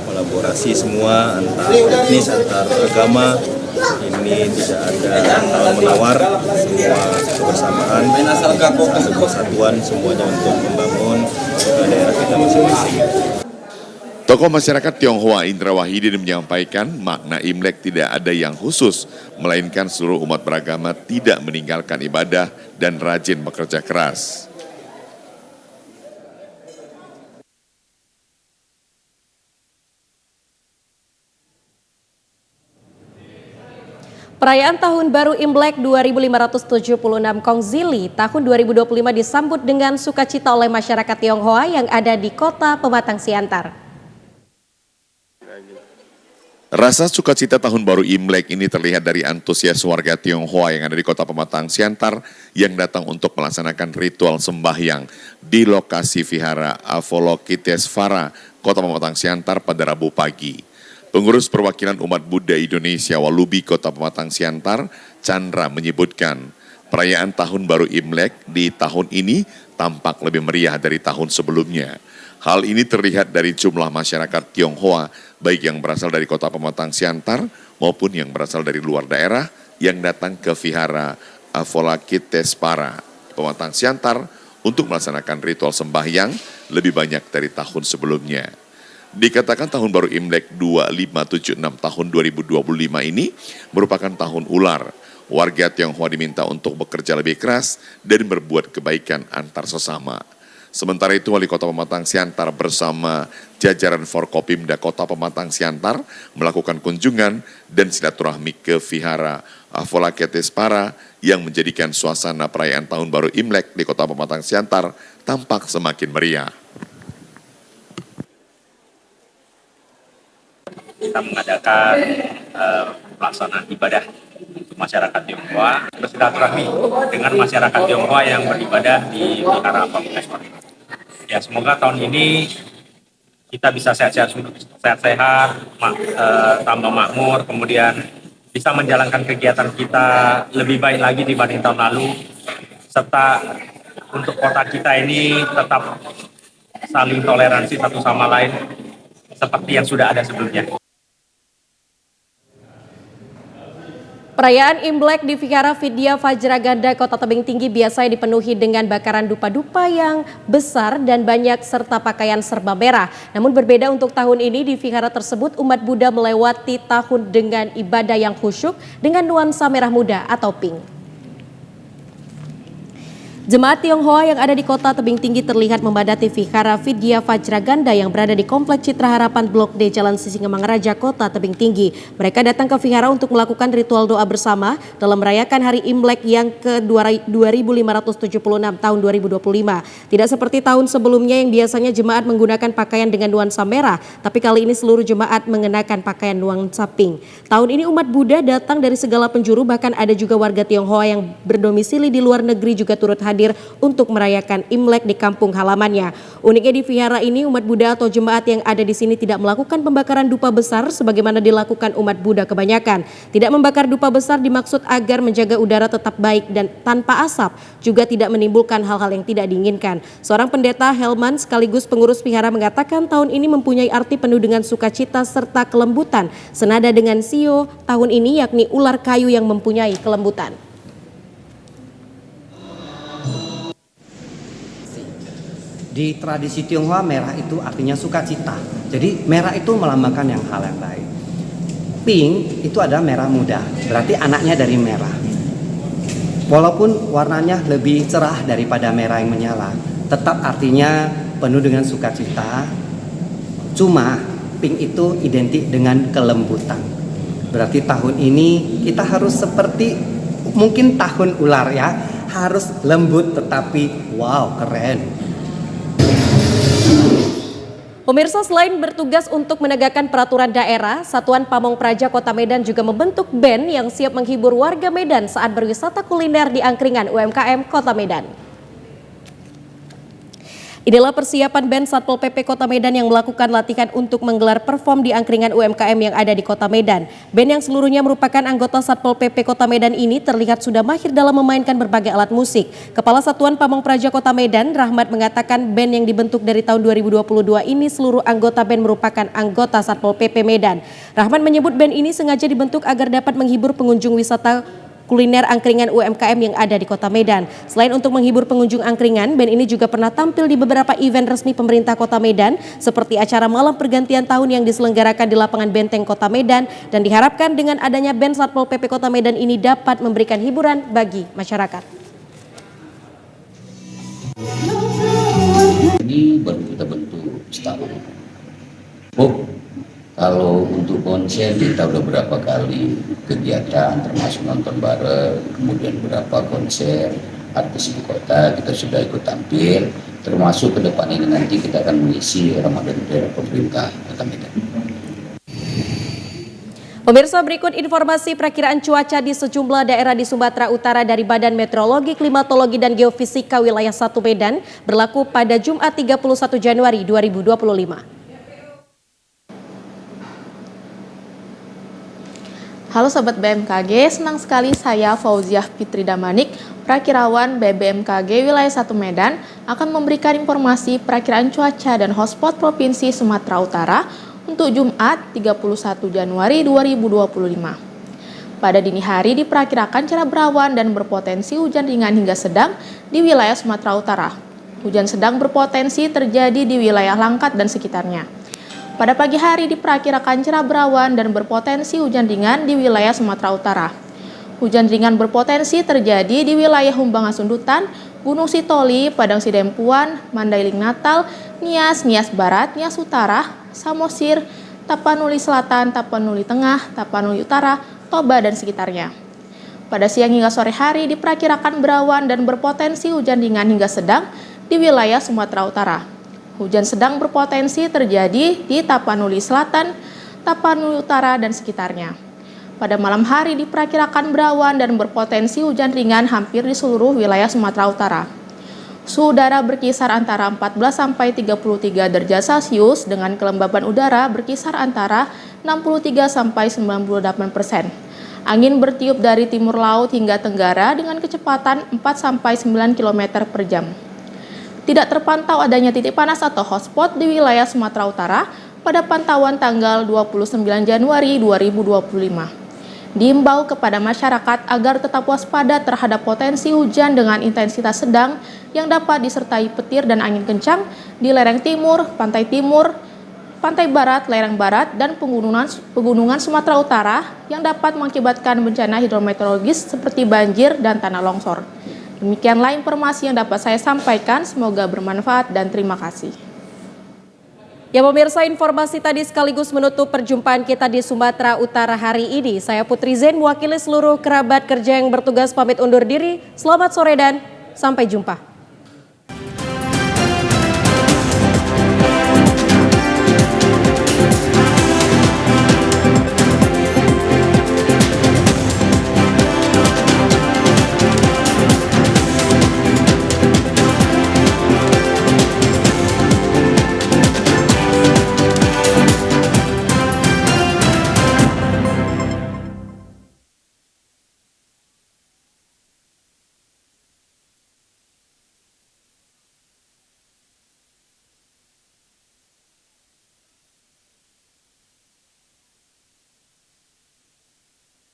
kolaborasi semua antar etnis, antar agama. Ini tidak ada tawar-menawar, semua kebersamaan, kesatuan semuanya untuk membangun daerah kita masing-masing. Tokoh masyarakat Tionghoa Indra Wahidin menyampaikan makna Imlek tidak ada yang khusus, melainkan seluruh umat beragama tidak meninggalkan ibadah dan rajin bekerja keras. Perayaan Tahun Baru Imlek 2576 Kongzili tahun 2025 disambut dengan sukacita oleh masyarakat Tionghoa yang ada di Kota Pematang Siantar. Rasa sukacita Tahun Baru Imlek ini terlihat dari antusias warga Tionghoa yang ada di Kota Pematang Siantar yang datang untuk melaksanakan ritual sembahyang di lokasi Vihara Avalokitesvara, Kota Pematang Siantar pada Rabu pagi. Pengurus perwakilan umat Buddha Indonesia Walubi Kota Pematang Siantar, Chandra, menyebutkan perayaan Tahun Baru Imlek di tahun ini tampak lebih meriah dari tahun sebelumnya. Hal ini terlihat dari jumlah masyarakat Tionghoa, baik yang berasal dari Kota Pematang Siantar maupun yang berasal dari luar daerah yang datang ke Vihara Avalokitesvara, Pematang Siantar untuk melaksanakan ritual sembahyang lebih banyak dari tahun sebelumnya. Dikatakan Tahun Baru Imlek 2576 tahun 2025 ini merupakan tahun ular. Warga Tionghoa diminta untuk bekerja lebih keras dan berbuat kebaikan antar sesama. Sementara itu, Wali Kota Pematang Siantar bersama jajaran Forkopimda Kota Pematang Siantar melakukan kunjungan dan silaturahmi ke Vihara Avalokiteshvara yang menjadikan suasana perayaan Tahun Baru Imlek di Kota Pematang Siantar tampak semakin meriah. Kita mengadakan pelaksanaan ibadah untuk masyarakat Tionghoa, bersilaturahmi dengan masyarakat Tionghoa yang beribadah di Vihara Avalokiteshvara. Ya, semoga tahun ini kita bisa sehat-sehat, tambah makmur, kemudian bisa menjalankan kegiatan kita lebih baik lagi dibanding tahun lalu, serta untuk kota kita ini tetap saling toleransi satu sama lain seperti yang sudah ada sebelumnya. Perayaan Imlek di Vihara Vidya Vajraganda Kota Tebing Tinggi biasanya dipenuhi dengan bakaran dupa-dupa yang besar dan banyak serta pakaian serba merah. Namun berbeda untuk tahun ini di Vihara tersebut umat Buddha melewati tahun dengan ibadah yang khusyuk dengan nuansa merah muda atau pink. Jemaat Tionghoa yang ada di Kota Tebing Tinggi terlihat memadati Vihara Vidya Vajraganda yang berada di Komplek Citra Harapan Blok D Jalan Sisingamangaraja Kota Tebing Tinggi. Mereka datang ke Vihara untuk melakukan ritual doa bersama dalam merayakan Hari Imlek yang ke-2576 tahun 2025. Tidak seperti tahun sebelumnya yang biasanya jemaat menggunakan pakaian dengan nuansa merah, tapi kali ini seluruh jemaat mengenakan pakaian nuansa pink. Tahun ini umat Buddha datang dari segala penjuru, bahkan ada juga warga Tionghoa yang berdomisili di luar negeri juga turut hadir untuk merayakan Imlek di kampung halamannya. Uniknya di vihara ini umat Buddha atau jemaat yang ada di sini tidak melakukan pembakaran dupa besar sebagaimana dilakukan umat Buddha kebanyakan. Tidak membakar dupa besar dimaksud agar menjaga udara tetap baik dan tanpa asap, juga tidak menimbulkan hal-hal yang tidak diinginkan. Seorang pendeta Helman sekaligus pengurus vihara mengatakan tahun ini mempunyai arti penuh dengan sukacita serta kelembutan, senada dengan Sio tahun ini yakni ular kayu yang mempunyai kelembutan. Di tradisi Tionghoa merah itu artinya sukacita. Jadi merah itu melambangkan hal yang baik. Pink itu adalah merah muda, berarti anaknya dari merah. Walaupun warnanya lebih cerah daripada merah yang menyala, tetap artinya penuh dengan sukacita. Cuma pink itu identik dengan kelembutan. Berarti tahun ini kita harus seperti mungkin tahun ular ya, harus lembut tetapi wow keren. Pemirsa, selain bertugas untuk menegakkan peraturan daerah, Satuan Pamong Praja Kota Medan juga membentuk band yang siap menghibur warga Medan saat berwisata kuliner di angkringan UMKM Kota Medan. Inilah persiapan band Satpol PP Kota Medan yang melakukan latihan untuk menggelar perform di angkringan UMKM yang ada di Kota Medan. Band yang seluruhnya merupakan anggota Satpol PP Kota Medan ini terlihat sudah mahir dalam memainkan berbagai alat musik. Kepala Satuan Pamong Praja Kota Medan, Rahmat, mengatakan band yang dibentuk dari tahun 2022 ini seluruh anggota band merupakan anggota Satpol PP Medan. Rahmat menyebut band ini sengaja dibentuk agar dapat menghibur pengunjung wisata kuliner angkringan UMKM yang ada di Kota Medan. Selain untuk menghibur pengunjung angkringan, band ini juga pernah tampil di beberapa event resmi pemerintah Kota Medan seperti acara malam pergantian tahun yang diselenggarakan di lapangan Benteng Kota Medan, dan diharapkan dengan adanya band Satpol PP Kota Medan ini dapat memberikan hiburan bagi masyarakat. Ini baru kita bentuk setahun. Kalau untuk konser kita udah berapa kali kegiatan termasuk nonton bareng, kemudian berapa konser artis di kota kita sudah ikut tampil, termasuk ke depan ini nanti kita akan mengisi Ramadan daerah pemerintah Kota Medan. Pemirsa, berikut informasi perakiraan cuaca di sejumlah daerah di Sumatera Utara dari Badan Meteorologi, Klimatologi, dan Geofisika Wilayah 1 Medan berlaku pada Jumat 31 Januari 2025. Halo Sobat BMKG, senang sekali saya Fauziah Fitri Damanik, Prakirawan BBMKG Wilayah 1 Medan, akan memberikan informasi perakiraan cuaca dan hotspot Provinsi Sumatera Utara untuk Jumat 31 Januari 2025. Pada dini hari diperkirakan cerah berawan dan berpotensi hujan ringan hingga sedang di wilayah Sumatera Utara. Hujan sedang berpotensi terjadi di wilayah Langkat dan sekitarnya. Pada pagi hari diperkirakan cerah berawan dan berpotensi hujan ringan di wilayah Sumatera Utara. Hujan ringan berpotensi terjadi di wilayah Humbangan Sundutan, Gunung Sitoli, Padang Sidempuan, Mandailing Natal, Nias, Nias Barat, Nias Utara, Samosir, Tapanuli Selatan, Tapanuli Tengah, Tapanuli Utara, Toba, dan sekitarnya. Pada siang hingga sore hari diperkirakan berawan dan berpotensi hujan ringan hingga sedang di wilayah Sumatera Utara. Hujan sedang berpotensi terjadi di Tapanuli Selatan, Tapanuli Utara, dan sekitarnya. Pada malam hari diperkirakan berawan dan berpotensi hujan ringan hampir di seluruh wilayah Sumatera Utara. Suhu udara berkisar antara 14 sampai 33 derajat Celcius dengan kelembaban udara berkisar antara 63 sampai 98%. Angin bertiup dari timur laut hingga tenggara dengan kecepatan 4 sampai 9 km per jam. Tidak terpantau adanya titik panas atau hotspot di wilayah Sumatera Utara pada pantauan tanggal 29 Januari 2025. Diimbau kepada masyarakat agar tetap waspada terhadap potensi hujan dengan intensitas sedang yang dapat disertai petir dan angin kencang di lereng timur, pantai barat, lereng barat, dan pegunungan Sumatera Utara yang dapat mengakibatkan bencana hidrometeorologis seperti banjir dan tanah longsor. Demikianlah informasi yang dapat saya sampaikan, semoga bermanfaat dan terima kasih. Ya pemirsa, informasi tadi sekaligus menutup perjumpaan kita di Sumatera Utara hari ini. Saya Putri Zen mewakili seluruh kerabat kerja yang bertugas pamit undur diri. Selamat sore dan sampai jumpa.